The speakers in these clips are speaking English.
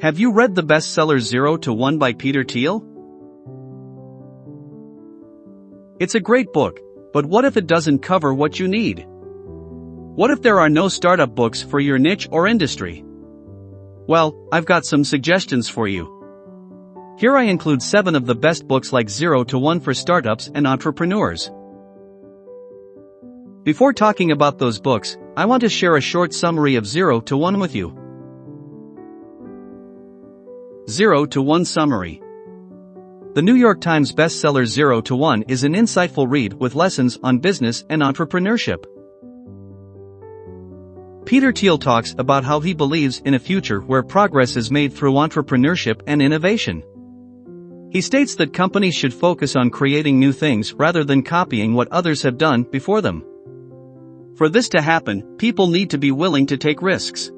Have you read the bestseller 0 to 1 by Peter Thiel? It's a great book, but what if it doesn't cover what you need? What if there are no startup books for your niche or industry? Well, I've got some suggestions for you. Here I include 7 of the best books like 0 to 1 for startups and entrepreneurs. Before talking about those books, I want to share a short summary of 0 to 1 with you. 0 to 1 Summary. The New York Times bestseller 0 to 1 is an insightful read with lessons on business and entrepreneurship. Peter Thiel talks about how he believes in a future where progress is made through entrepreneurship and innovation. He states that companies should focus on creating new things rather than copying what others have done before them. For this to happen, people need to be willing to take risks.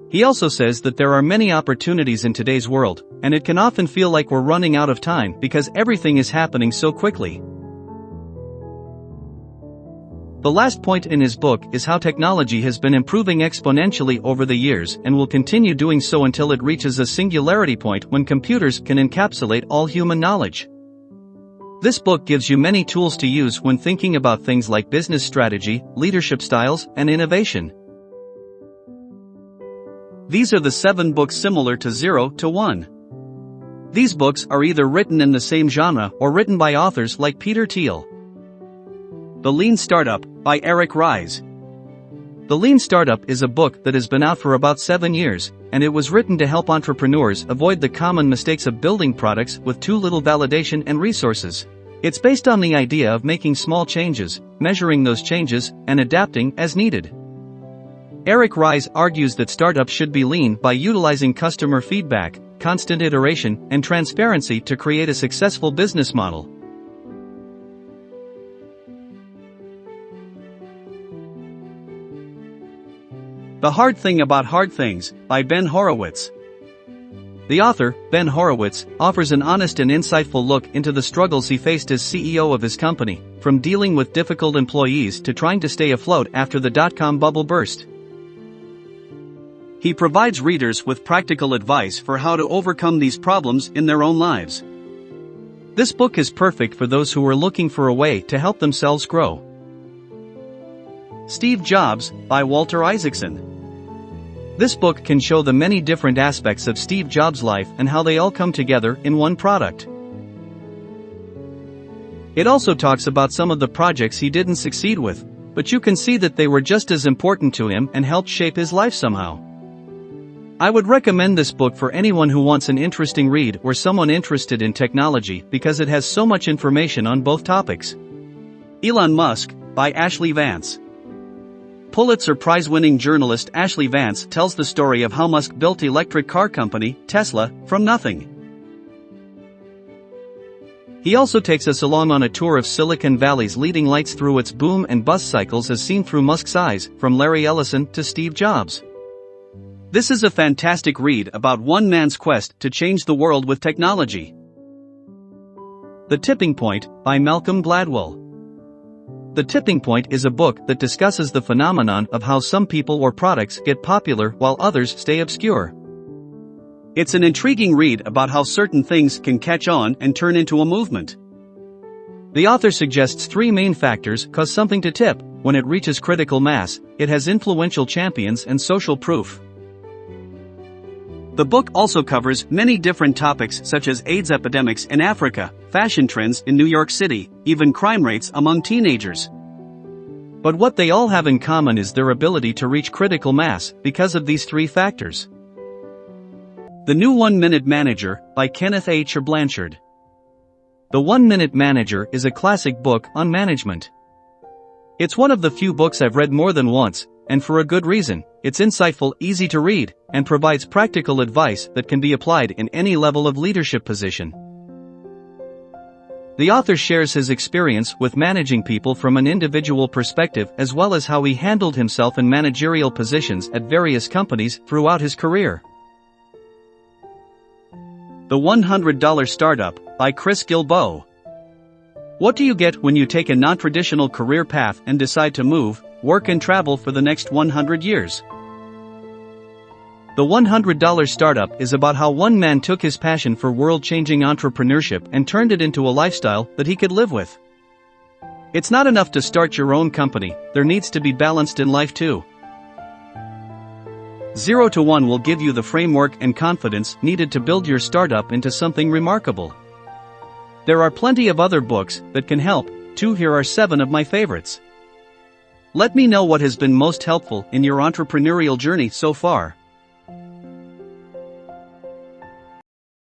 He also says that there are many opportunities in today's world, and it can often feel like we're running out of time because everything is happening so quickly. The last point in his book is how technology has been improving exponentially over the years and will continue doing so until it reaches a singularity point when computers can encapsulate all human knowledge. This book gives you many tools to use when thinking about things like business strategy, leadership styles, and innovation. These are the 7 books similar to 0 to 1. These books are either written in the same genre or written by authors like Peter Thiel. The Lean Startup, by Eric Ries. The Lean Startup is a book that has been out for about 7 years, and it was written to help entrepreneurs avoid the common mistakes of building products with too little validation and resources. It's based on the idea of making small changes, measuring those changes, and adapting as needed. Eric Ries argues that startups should be lean by utilizing customer feedback, constant iteration, and transparency to create a successful business model. The Hard Thing About Hard Things, by Ben Horowitz. The author, Ben Horowitz, offers an honest and insightful look into the struggles he faced as CEO of his company, from dealing with difficult employees to trying to stay afloat after the dot-com bubble burst. He provides readers with practical advice for how to overcome these problems in their own lives. This book is perfect for those who are looking for a way to help themselves grow. Steve Jobs, by Walter Isaacson. This book can show the many different aspects of Steve Jobs' life and how they all come together in one product. It also talks about some of the projects he didn't succeed with, but you can see that they were just as important to him and helped shape his life somehow. I would recommend this book for anyone who wants an interesting read or someone interested in technology because it has so much information on both topics. Elon Musk, by Ashlee Vance. Pulitzer Prize-winning journalist Ashlee Vance tells the story of how Musk built electric car company, Tesla, from nothing. He also takes us along on a tour of Silicon Valley's leading lights through its boom and bust cycles as seen through Musk's eyes, from Larry Ellison to Steve Jobs. This is a fantastic read about one man's quest to change the world with technology. The Tipping Point, by Malcolm Gladwell. The Tipping Point is a book that discusses the phenomenon of how some people or products get popular while others stay obscure. It's an intriguing read about how certain things can catch on and turn into a movement. The author suggests 3 main factors cause something to tip. When it reaches critical mass, it has influential champions and social proof. The book also covers many different topics such as AIDS epidemics in Africa, fashion trends in New York City, even crime rates among teenagers. But what they all have in common is their ability to reach critical mass because of these 3 factors. The New 1-Minute Manager, by Kenneth H. Blanchard. The 1-Minute Manager is a classic book on management. It's one of the few books I've read more than once, and for a good reason. It's insightful, easy to read, and provides practical advice that can be applied in any level of leadership position. The author shares his experience with managing people from an individual perspective as well as how he handled himself in managerial positions at various companies throughout his career. The $100 Startup, by Chris Guillebeau. What do you get when you take a non-traditional career path and decide to move, work and travel for the next 100 years? The $100 Startup is about how one man took his passion for world-changing entrepreneurship and turned it into a lifestyle that he could live with. It's not enough to start your own company, there needs to be balanced in life too. 0 to 1 will give you the framework and confidence needed to build your startup into something remarkable. There are plenty of other books that can help, too. Here are 7 of my favorites. Let me know what has been most helpful in your entrepreneurial journey so far.